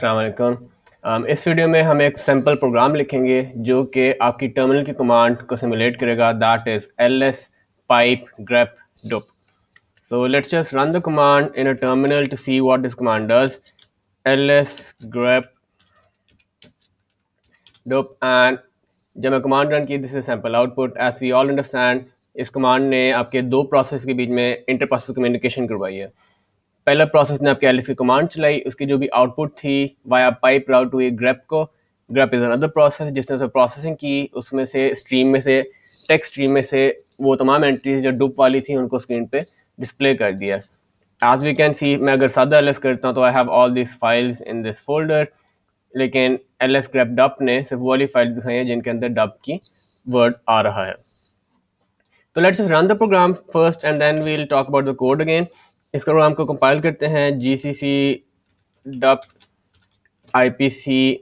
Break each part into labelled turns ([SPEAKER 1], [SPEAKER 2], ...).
[SPEAKER 1] अस्सलामुअलैकुम। इस वीडियो में हम एक सिंपल प्रोग्राम लिखेंगे जो कि आपकी टर्मिनल की कमांड को सिमुलेट करेगा, that is ls pipe grep dup. So let's just run the command in a terminal to see what this command does. ls grep dup and जब मैं कमांड रन की, this is sample output. As we all understand, इस command ने आपके दो process के बीच में inter process communication करवाई है। पहला प्रोसेस ने आपके एलिस की कमांड चलाई, उसकी जो भी आउटपुट थी वाया पाइप राउट हुई ग्रेप को। ग्रेप इज अनदर प्रोसेस जिसने उसे प्रोसेसिंग की, उसमें से स्ट्रीम में से टेक्स्ट स्ट्रीम में से वो तमाम एंट्रीज जो डुप वाली थी उनको स्क्रीन पे डिस्प्ले कर दिया। एज वी कैन सी, मैं अगर सादा एल करता हूँ तो I have all this files in this folder, लेकिन ls grep dup ने सिर्फ वो वाली फाइल्स दिखाई हैं जिनके अंदर dup की वर्ड आ रहा है। तो let's just run the program first and then we'll talk about the code again. इस प्रोग्राम को कंपाइल करते हैं gcc dup ipc.c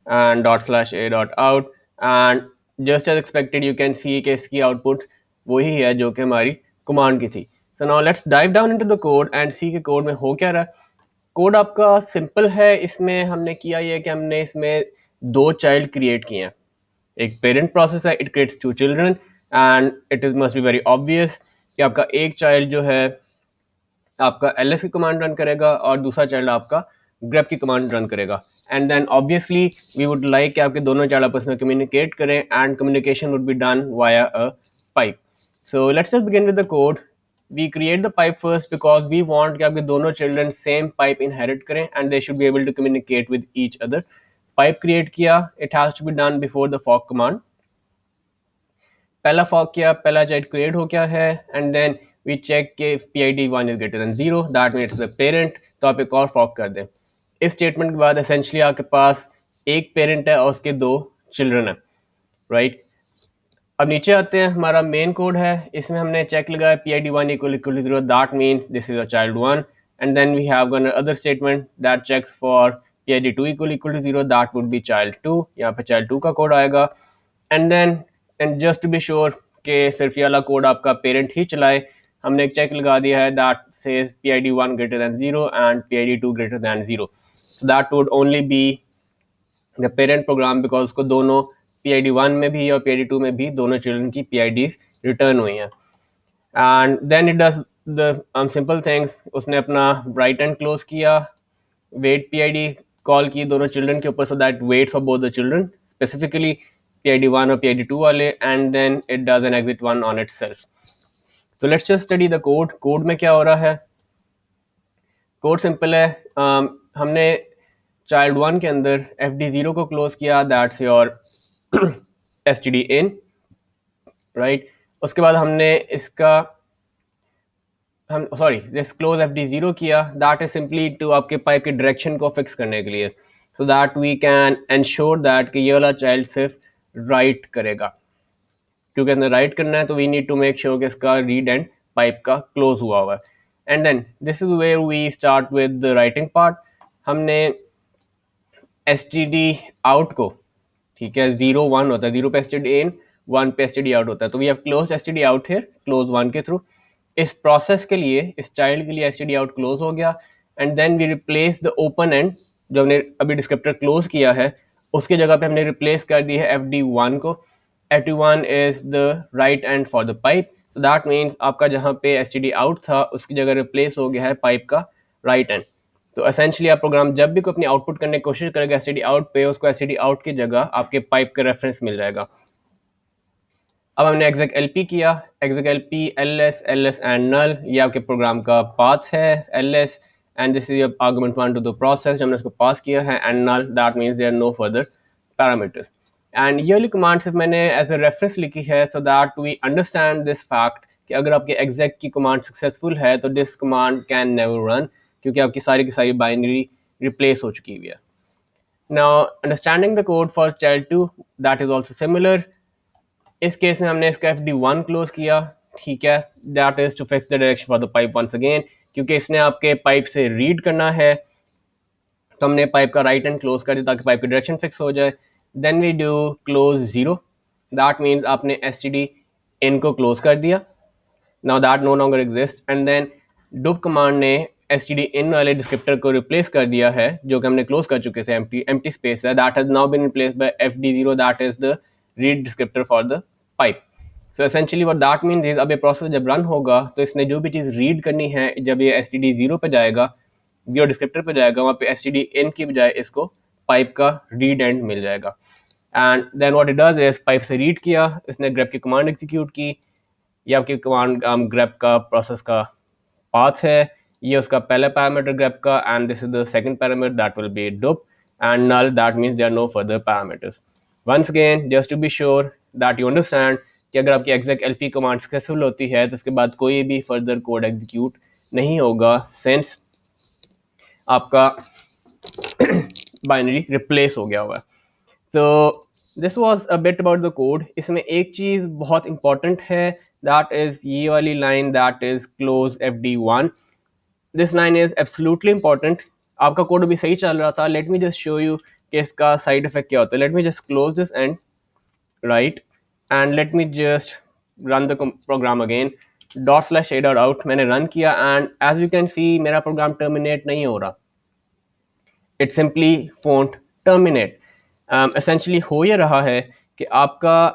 [SPEAKER 1] and /a.out and just as expected you can see कि इसकी आउटपुट वही है जो कि हमारी कमांड की थी। So now let's dive down into the code and C के कोड में हो क्या रहा है। कोड आपका सिंपल है। इसमें हमने किया ये कि हमने इसमें दो चाइल्ड क्रिएट किए हैं। एक पेरेंट प्रोसेस है, it creates to children and it is must be very obvious कि आपका एक चाइल्ड जो है आपका ls की कमांड रन करेगा और दूसरा चाइल्ड आपका grep की कमांड रन करेगा। And then obviously we would like कि आपके दोनों चाइल्ड आपस में कम्युनिकेट करें and communication would be done via a pipe. So let's just begin with the code. We create the pipe first because we want कि आपके दोनों children same pipe inherit करें and they should be able to communicate with each other. Pipe create किया, it has to be done before the fork command. पहला fork किया, पहला child create हो गया है एंड देन वी चेक के PID1 is greater than 0, that means the parent. तो आप एक और फॉक कर दें। इस स्टेटमेंट के बाद एसेंशियली आपके पास एक पेरेंट है और उसके दो चिल्ड्रन है, राइट। अब नीचे आते हैं, हमारा मेन कोड है, इसमें हमने चेक लगाया PID1 equal to 0, that means this is a child 1 and then we have one other statement that checks for PID2 equal to 0, that would be child 2। यहाँ पे चाइल्ड 2 का कोड आएगा and then and just to be sure कि सिर्फ ये वाला code आपका parent ही चलाए, हमने एक चेक लगा दिया है that says PID1 greater than 0 and PID2 greater than 0. So that would only be the parent program because उसको दोनों PID1 में भी और PID2 में भी दोनों चिल्ड्रन की PIDs रिटर्न हुई हैं। And then it does the simple things, उसने अपना राइट एंड क्लोज किया, वेट PID कॉल की दोनों चिल्ड्रन के ऊपर, so that waits for both the children, specifically PID1 और PID2 वाले, and then it does an exit 1 on itself. So let's just study the code. Code में क्या हो रहा है। कोड सिंपल है। हमने चाइल्ड 1 के अंदर FD0 को क्लोज किया, that's your std in, right. उसके बाद हमने इसका दिस क्लोज FD0 किया, दैट इज सिंपली टू आपके पाइप के डायरेक्शन को फिक्स करने के लिए, so that we can ensure that कि ये वाला चाइल्ड सिर्फ राइट करेगा, क्योंकि हमने राइट करना है तो we need to make sure कि इसका रीड एंड पाइप का क्लोज हुआ हुआ है। And then this is where we start with the writing part. हमने std आउट को, ठीक है, 0 1 होता है, 0 पे std in, 1 पे std आउट होता है, तो we have close std out here, close 1 के थ्रू। इस प्रोसेस के लिए, इस चाइल्ड के लिए std आउट क्लोज हो गया and then we replace the open end, जो हमने अभी डिस्क्रिप्टर क्लोज किया है उसकी जगह पे हमने रिप्लेस कर दी है FD1 को। FD1 is the right and for the pipe, so that means आपका जहाँ पे std आउट था उसकी जगह रिप्लेस हो गया है पाइप का राइट एंड। तो एसेंशियली आप प्रोग्राम जब भी कोई अपनी आउटपुट करने की कोशिश करेगा std आउट पे, उसको std आउट की जगह आपके पाइप का रेफरेंस मिल जाएगा। अब हमने exec lp किया, exec lp ls and null, ये आपके प्रोग्राम का पाथ है ls and this is argument 1 to the process, हमने इसको पास किया है, and null that means there no further parameters. And ये वाली कमांड सिर्फ मैंने एज अ रेफरेंस लिखी है so that we understand this fact कि अगर आपके exec की कमांड सक्सेसफुल है तो this command can never run, क्योंकि आपकी सारी की सारी बाइनरी रिप्लेस हो चुकी हुई है। Now understanding the code for child 2, that is also similar. इस केस में हमने इसका FD1 क्लोज किया, ठीक है, that is to fix the direction for the pipe once again, क्योंकि इसने आपके पाइप से रीड करना है तो हमने पाइप का राइट एंड क्लोज कर दिया ताकि पाइप की डायरेक्शन फिक्स हो जाए। Then we do close 0, that means आपने std in को क्लोज कर दिया, now that no longer exist, and then dup command ने std in वाले डिस्क्रिप्टर को रिप्लेस कर दिया है जो कि हमने क्लोज कर चुके थे, empty space है, that has now been replaced by fd0, that is the read descriptor for the pipe. So essentially what that means is अब ये प्रोसेस जब रन होगा तो इसने जो भी चीज़ रीड करनी है, जब ये std 0 पे जाएगा, जीरो डिस्क्रिप्टर पे जाएगा, वहाँ पे std in की बजाय इसको पाइप का रीड एंड मिल जाएगा. And then what it does is pipe से रीड किया, इसने grep की कमांड एग्जीक्यूट की. ये आपकी कमांड grep का प्रोसेस का पाथ है, ये उसका पहला पैरामीटर grep का, and this is the second parameter that will be dup, and null that means there are no further parameters. Once again just to be sure that you understand कि अगर आपकी exec lp command successful होती है तो उसके बाद कोई भी फर्दर कोड एग्जीक्यूट नहीं होगा, सिंस आपका बाइनरी रिप्लेस हो गया हुआ है. तो this was a bit about the code. इसमें एक चीज़ बहुत इंपॉर्टेंट है, दैट इज़ ये वाली line, that is close fd1. This line is absolutely important. आपका कोड अभी सही चल रहा था, let me just show you कि इसका साइड इफेक्ट क्या होता है. Let me just close this end right, and let me just run the program again. ./a.out मैंने रन किया, and as you can see मेरा प्रोग्राम टर्मिनेट नहीं हो रहा, it simply won't terminate. Essentially हो ये रहा है कि आपका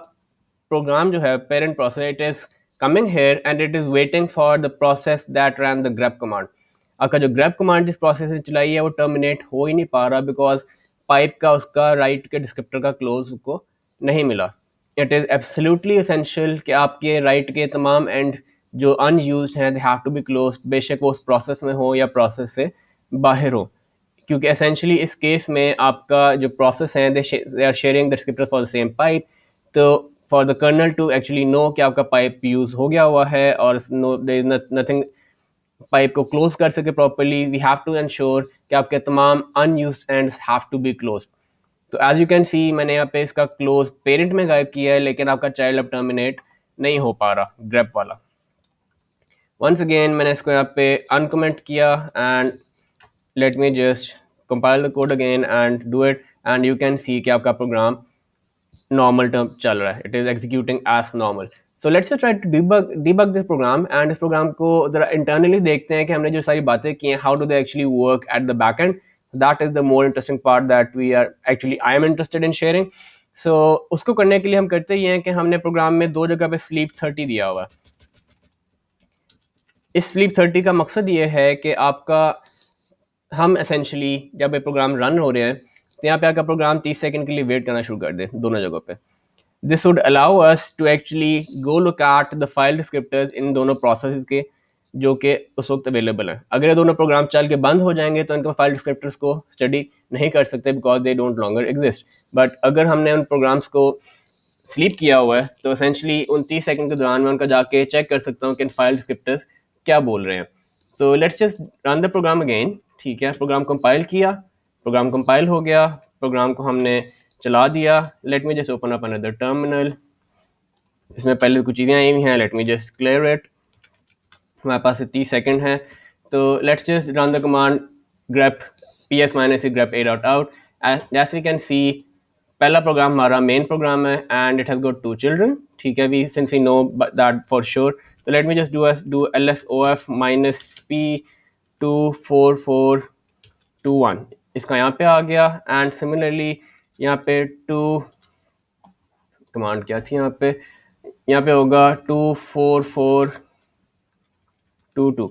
[SPEAKER 1] प्रोग्राम जो है parent process, it is coming here and it is waiting for the process that run the grep command. आपका जो grep कमांड जिस प्रोसेस ने चलाई है वो टर्मिनेट हो ही नहीं पा रहा, बिकॉज पाइप का उसका राइट के डिस्क्रिप्टर का क्लोज को नहीं मिला. इट इज़ एब्सोल्युटली एसेंशियल कि आपके राइट के तमाम एंड जो अनयूज्ड हैं they have to be close, बेशक वो उस प्रोसेस में हो या प्रोसेस से बाहर हो, क्योंकि एसेंशली इस केस में आपका जो प्रोसेस है they are sharing the descriptor for the same pipe. तो for the kernel to actually know कि आपका पाइप यूज हो गया हुआ है और know there is nothing pipe को क्लोज कर सके properly, we have to ensure कि आपके तमाम unused ends have to be close. तो एज यू कैन सी मैंने यहाँ पे इसका क्लोज पेरेंट में गायब किया है, लेकिन आपका चाइल्ड अब टर्मिनेट नहीं हो पा रहा grep वाला. वंस अगेन मैंने इसको यहाँ पे अनकमेंट किया, and let me just compile the code again and do it, and you can see कि आपका प्रोग्राम नॉर्मल टर्म चल रहा है, it is executing as normal. So let's try to debug this program, and इस program को जरा internally देखते हैं कि हमने जो सारी बातें की हैं, how do they actually work at the back end. That is the more interesting part that we are actually I am interested in sharing. So उसको करने के लिए हम करते ही हैं कि हमने प्रोग्राम में दो जगह पे sleep 30 दिया हुआ है. इस sleep 30 का मकसद ये है कि आपका हम एसेंशली जब ये प्रोग्राम रन हो रहे हैं तो यहाँ पे आपका प्रोग्राम 30 सेकंड के लिए वेट करना शुरू कर दे दोनों जगहों पे. This would allow us to actually go look at the file descriptors in दोनों प्रोसेस के जो कि उस वक्त अवेलेबल हैं. अगर ये दोनों प्रोग्राम चल के बंद हो जाएंगे तो इनके फाइल डिस्क्रिप्टर्स को स्टडी नहीं कर सकते, because they don't longer exist. But अगर हमने उन प्रोग्राम्स को स्लीप किया हुआ है तो एसेंशली उन 30 सेकंड के दौरान मैं उनका जाके चेक कर सकता हूँ कि इन फाइल डिस्क्रिप्टर्स क्या बोल रहे हैं. तो let's just run the program again. ठीक है, प्रोग्राम कंपाइल किया, प्रोग्राम कंपाइल हो गया, प्रोग्राम को हमने चला दिया. Let me just open up another terminal. इसमें पहले कुछ चीज़ें आई हुई हैं, let me just clear it. हमारे पास 30 सेकंड है, तो let's just run the command grep ps-e grep a.out. As we can see पहला प्रोग्राम हमारा मेन प्रोग्राम है and it has got 2 children. ठीक है, we since we know that for sure. तो let me just do lsof -p 24421. इसका यहाँ पे आ गया, एंड सिमिलरली यहाँ पे 2 कमांड क्या थी, यहाँ पे होगा 24422.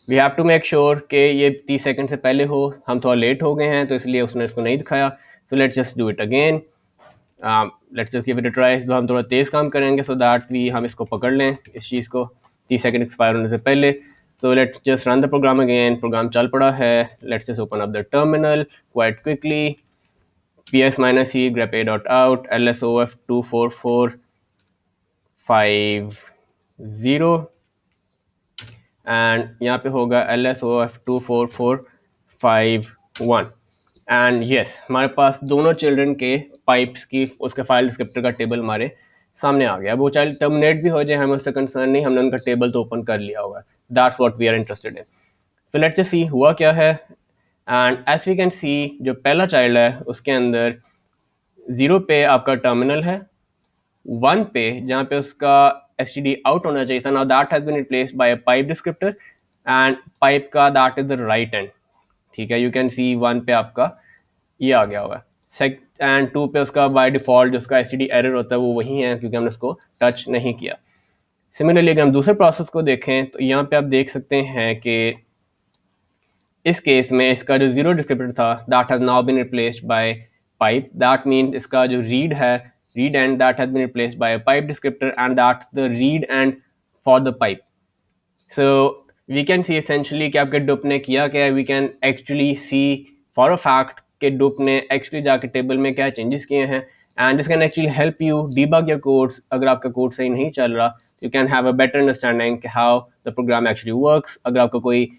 [SPEAKER 1] We have to make sure कि ये 30 सेकंड से पहले हो. हम थोड़ा लेट हो गए हैं तो इसलिए उसने इसको नहीं दिखाया. सो let's just do it again. Let's just give it a try. तो हम थोड़ा तेज़ काम करेंगे सो दैट हम इसको पकड़ लें, इस चीज़ को 30 सेकंड एक्सपायर होने से पहले. So let's just run the program again. Program चल पड़ा है. Let's just open up the terminal quite quickly. ps-e grep a.out lsof 24450 and यहाँ पे होगा lsof 24451. एंड यस, हमारे पास दोनों चिल्ड्रन के पाइप्स की उसके फाइल डिस्क्रिप्टर का टेबल हमारे सामने आ गया. वो चाइल्ड टर्मिनेट भी हो जाए हमें उससे कंसर्न नहीं, हमने उनका टेबल तो ओपन कर लिया हुआ है. That's what we are interested in. So let's just see हुआ क्या है. And as we can see जो पहला चाइल्ड है उसके अंदर 0 पे आपका टर्मिनल है, 1 पे जहाँ पे उसका std out होना चाहिए था, now that has been replaced by a pipe descriptor, and pipe का that is the right end, ठीक है। यू कैन सी 1 पे आपका ये आ गया हुआ है एंड 2 पे उसका बाय डिफॉल्ट जो उसका एसटीडी एरर होता है वो वही है क्योंकि हमने उसको टच नहीं किया। सिमिलरली अगर हम दूसरे प्रोसेस को देखें तो यहाँ पे आप देख सकते हैं कि इस केस में इसका जो जीरो डिस्क्रिप्टर था that has now been replaced by pipe, that mean इसका जो रीड है read and that has been replaced by pipe descriptor and that's the read end for the pipe. So we can see essentially कि आपके dup ने किया क्या है, we can actually see for a fact कि dup ने actually जाके table में क्या चेंजेस किए हैं and this can actually help you debug your codes. अगर आपका कोड सही नहीं चल रहा you can have a better understanding how the program actually works. अगर आपका कोई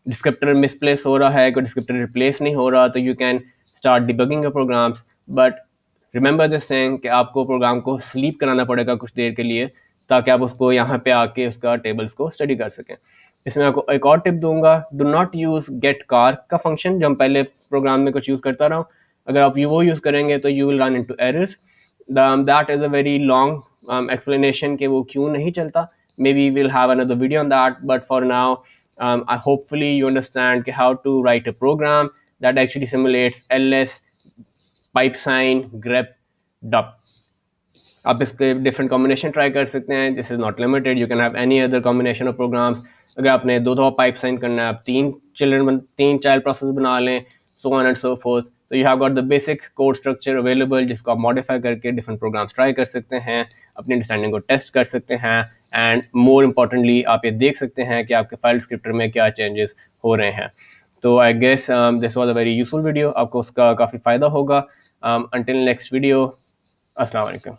[SPEAKER 1] डिस्क्रिप्टर मिसप्लेस हो रहा है, कोई डिस्क्रिप्टर रिप्लेस नहीं हो रहा, तो you can start debugging your programs. But remember this thing कि आपको प्रोग्राम को स्लीप कराना पड़ेगा कुछ देर के लिए ताकि आप उसको यहाँ पे आके उसका टेबल्स को स्टडी कर सकें। इसमें आपको एक और टिप दूंगा, डू नॉट यूज गेट कार का फंक्शन जो हम पहले प्रोग्राम में कुछ यूज करता रहा हूँ। अगर आप वो यूज करेंगे तो you will run into errors. That is a very long explanation कि वो क्यों नहीं चलता। May be will have another video on that, but for now hopefully you understand how to write a program that actually simulates ls, pipe sign, grep, dup. आप इसके different combination try कर सकते हैं, this is not limited, you can have any other combination of programs. अगर आपने दो दफा pipe sign करना है, आप तीन चाइल्ड प्रोसेस बना लें, so on and so forth, तो you have got the basic code structure available जिसको आप मॉडिफाई करके डिफरेंट प्रोग्राम्स ट्राई कर सकते हैं, अपनी अंडरस्टैंडिंग को टेस्ट कर सकते हैं एंड मोर इम्पॉर्टेंटली आप ये देख सकते हैं कि आपके फाइल डिस्क्रिप्टर में क्या चेंजेस हो रहे हैं। तो I guess this was a very useful video, आपको उसका काफ़ी फ़ायदा होगा। अंटिल नेक्स्ट वीडियो, अस्सलाम वालेकुम।